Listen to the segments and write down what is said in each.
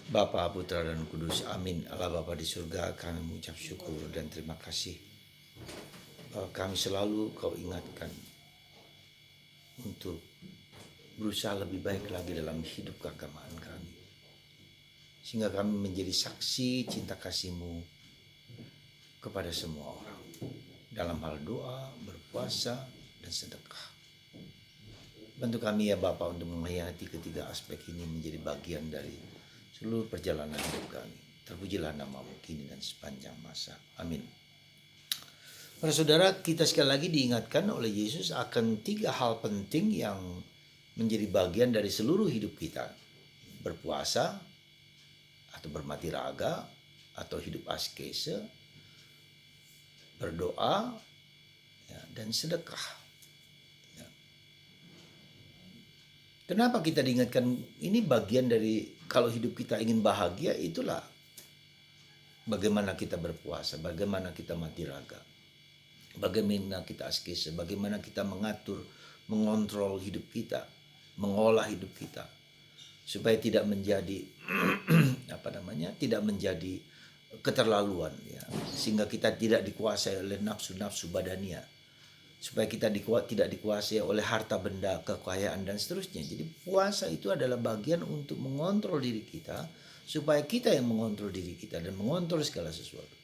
Bapa, Putra, dan Kudus. Amin. Allah Bapa di surga, kami mengucap syukur dan terima kasih bahwa kami selalu Kau ingatkan untuk berusaha lebih baik lagi dalam hidup keagamaan kami. Sehingga kami menjadi saksi cinta kasih-Mu kepada semua orang. Dalam hal doa, berpuasa, dan sedekah. Bantu kami ya Bapa untuk menghayati ketiga aspek ini menjadi bagian dari seluruh perjalanan hidup kami. Terpujilah nama-Mu kini dan sepanjang masa. Amin. Para saudara, kita sekali lagi diingatkan oleh Yesus akan 3 hal penting yang menjadi bagian dari seluruh hidup kita. Berpuasa, atau bermati raga, atau hidup askese, berdoa, ya, dan sedekah. Ya. Kenapa kita diingatkan ini bagian dari kalau hidup kita ingin bahagia, itulah bagaimana kita berpuasa, bagaimana kita mati raga, bagaimana kita askese, bagaimana kita mengatur, mengontrol hidup kita, mengolah hidup kita supaya tidak menjadi tidak menjadi keterlaluan ya, sehingga kita tidak dikuasai oleh nafsu-nafsu badania, supaya kita tidak dikuasai oleh harta benda, kekayaan dan seterusnya. Jadi puasa itu adalah bagian untuk mengontrol diri kita supaya kita yang mengontrol diri kita dan mengontrol segala sesuatu.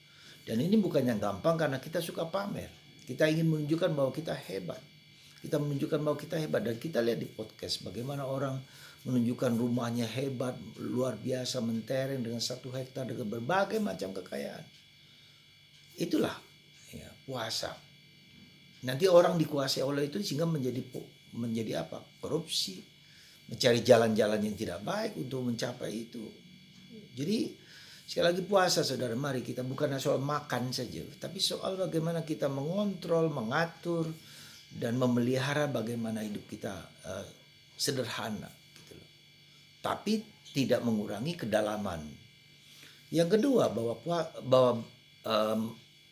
Dan ini bukan yang gampang karena kita suka pamer. Kita ingin menunjukkan bahwa kita hebat. Kita menunjukkan bahwa kita hebat, dan kita lihat di podcast bagaimana orang menunjukkan rumahnya hebat, luar biasa, mentereng dengan 1 hektar dengan berbagai macam kekayaan. Itulah ya, puasa. Nanti orang dikuasai oleh itu sehingga menjadi apa? Korupsi, mencari jalan-jalan yang tidak baik untuk mencapai itu. Jadi sekali lagi puasa saudara, mari kita bukan soal makan saja, tapi soal bagaimana kita mengontrol, mengatur, dan memelihara bagaimana hidup kita sederhana gitu loh. Tapi tidak mengurangi kedalaman. Yang kedua, bahwa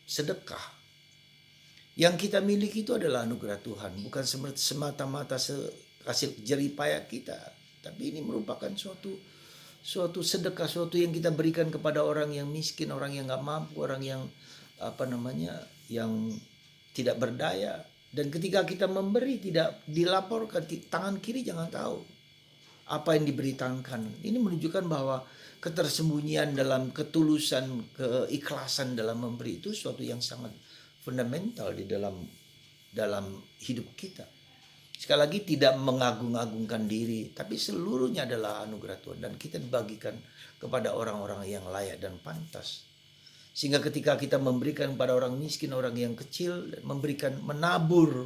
sedekah yang kita miliki itu adalah anugerah Tuhan, bukan semata-mata hasil jerih payah kita, tapi ini merupakan suatu sedekah, suatu yang kita berikan kepada orang yang miskin, orang yang nggak mampu, orang yang yang tidak berdaya. Dan ketika kita memberi tidak dilaporkan, tangan kiri jangan tahu apa yang diberitakan. Ini menunjukkan bahwa ketersembunyian dalam ketulusan, keikhlasan dalam memberi itu suatu yang sangat fundamental di dalam hidup kita. Sekali lagi tidak mengagung-agungkan diri, tapi seluruhnya adalah anugerah Tuhan dan kita dibagikan kepada orang-orang yang layak dan pantas. Sehingga ketika kita memberikan kepada orang miskin, orang yang kecil, memberikan, menabur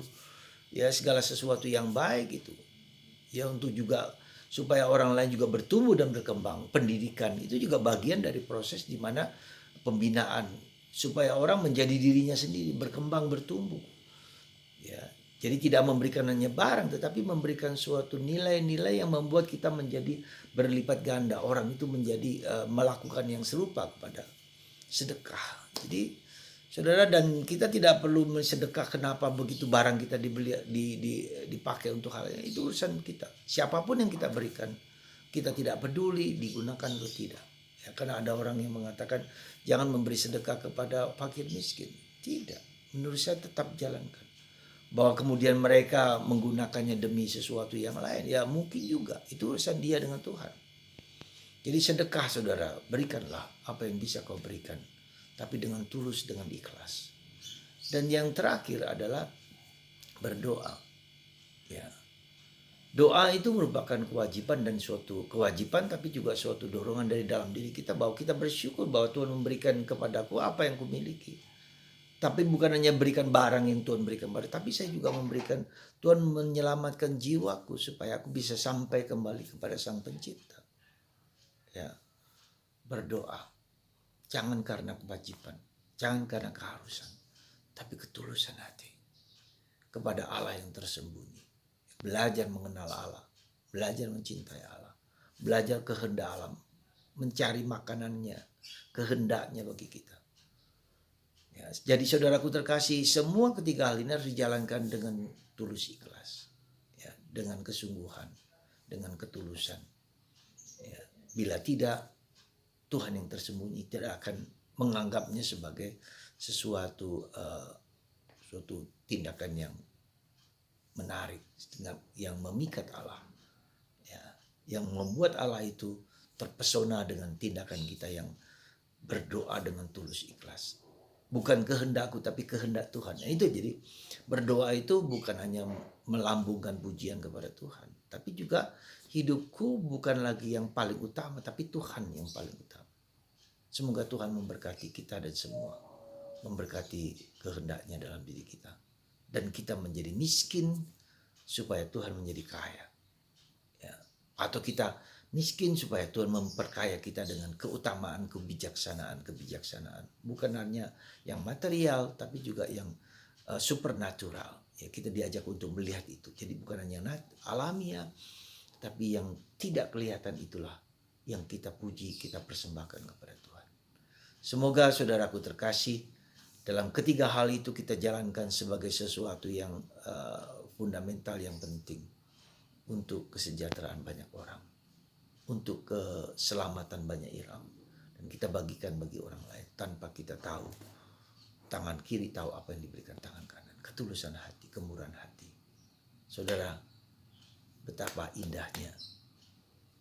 ya segala sesuatu yang baik itu ya, untuk juga supaya orang lain juga bertumbuh dan berkembang. Pendidikan itu juga bagian dari proses di mana pembinaan supaya orang menjadi dirinya sendiri, berkembang, bertumbuh. Ya, jadi tidak memberikan hanya barang, tetapi memberikan suatu nilai-nilai yang membuat kita menjadi berlipat ganda. Orang itu menjadi melakukan yang serupa kepada sedekah. Jadi saudara, dan kita tidak perlu mensedekah kenapa begitu barang kita dipakai untuk hal ini. Itu urusan kita. Siapapun yang kita berikan, kita tidak peduli digunakan atau tidak. Ya, karena ada orang yang mengatakan jangan memberi sedekah kepada fakir miskin. Tidak. Menurut saya tetap jalankan. Bahwa kemudian mereka menggunakannya demi sesuatu yang lain, ya mungkin juga. Itu urusan dia dengan Tuhan. Jadi sedekah saudara, berikanlah apa yang bisa kau berikan, tapi dengan tulus, dengan ikhlas. Dan yang terakhir adalah berdoa. Ya. Doa itu merupakan kewajiban, dan suatu kewajiban tapi juga suatu dorongan dari dalam diri kita bahwa kita bersyukur bahwa Tuhan memberikan kepadaku apa yang kumiliki. Tapi bukan hanya berikan barang yang Tuhan berikan pada, tapi saya juga memberikan, Tuhan menyelamatkan jiwaku supaya aku bisa sampai kembali kepada Sang Pencipta. Ya, berdoa jangan karena kewajiban, jangan karena keharusan, tapi ketulusan hati kepada Allah yang tersembunyi. Belajar mengenal Allah, belajar mencintai Allah, belajar kehendak Allah, mencari makanannya, kehendaknya bagi kita. Ya, jadi saudaraku terkasih, semua ketiga hal ini harus dijalankan dengan tulus ikhlas, ya, dengan kesungguhan, dengan ketulusan. Ya, bila tidak, Tuhan yang tersembunyi, tidak akan menganggapnya sebagai sesuatu suatu tindakan yang menarik, yang memikat Allah, ya, yang membuat Allah itu terpesona dengan tindakan kita yang berdoa dengan tulus ikhlas. Bukan kehendakku tapi kehendak Tuhan. Nah, itu jadi berdoa itu bukan hanya melambungkan pujian kepada Tuhan, tapi juga hidupku bukan lagi yang paling utama, tapi Tuhan yang paling utama. Semoga Tuhan memberkati kita dan semua, memberkati kehendaknya dalam diri kita, dan kita menjadi miskin supaya Tuhan menjadi kaya, ya. Atau kita miskin supaya Tuhan memperkaya kita dengan keutamaan, kebijaksanaan. Bukan hanya yang material, tapi juga yang supernatural. Ya, kita diajak untuk melihat itu. Jadi bukan hanya alamiah, tapi yang tidak kelihatan itulah yang kita puji, kita persembahkan kepada Tuhan. Semoga saudaraku terkasih, dalam ketiga hal itu kita jalankan sebagai sesuatu yang fundamental, yang penting untuk kesejahteraan banyak orang, untuk keselamatan banyak orang, dan kita bagikan bagi orang lain tanpa kita tahu tangan kiri tahu apa yang diberikan tangan kanan. Ketulusan hati, kemurahan hati. Saudara, betapa indahnya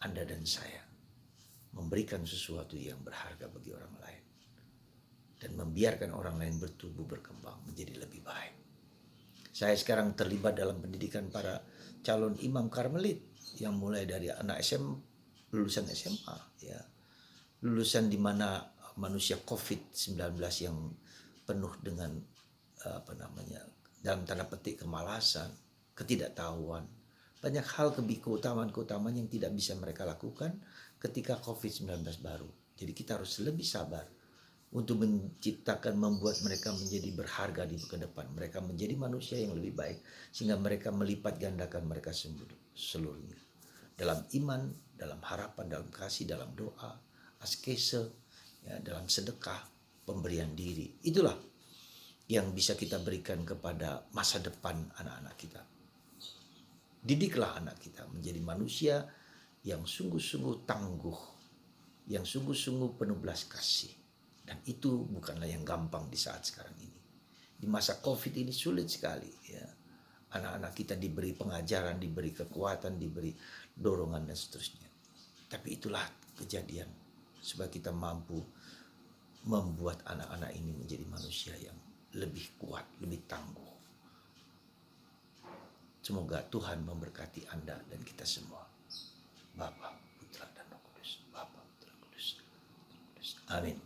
Anda dan saya memberikan sesuatu yang berharga bagi orang lain dan membiarkan orang lain bertumbuh berkembang menjadi lebih baik. Saya sekarang terlibat dalam pendidikan para calon imam Karmelit yang mulai dari anak lulusan SMA, ya, lulusan di mana manusia COVID-19 yang penuh dengan dalam tanda petik kemalasan, ketidaktahuan, banyak hal keutamaan yang tidak bisa mereka lakukan ketika COVID-19 baru. Jadi kita harus lebih sabar untuk menciptakan, membuat mereka menjadi berharga di ke depan. Mereka menjadi manusia yang lebih baik sehingga mereka melipat gandakan mereka seluruhnya. Dalam iman, dalam harapan, dalam kasih, dalam doa, askese, ya, dalam sedekah, pemberian diri. Itulah yang bisa kita berikan kepada masa depan anak-anak kita. Didiklah anak kita menjadi manusia yang sungguh-sungguh tangguh, yang sungguh-sungguh penuh belas kasih. Dan itu bukanlah yang gampang di saat sekarang ini. Di masa COVID ini sulit sekali, ya. Anak-anak kita diberi pengajaran, diberi kekuatan, diberi dorongan dan seterusnya. Tapi itulah kejadian supaya kita mampu membuat anak-anak ini menjadi manusia yang lebih kuat, lebih tangguh. Semoga Tuhan memberkati Anda dan kita semua. Bapa, Putra dan Roh Kudus. Bapa, Putra, Kudus. Amin.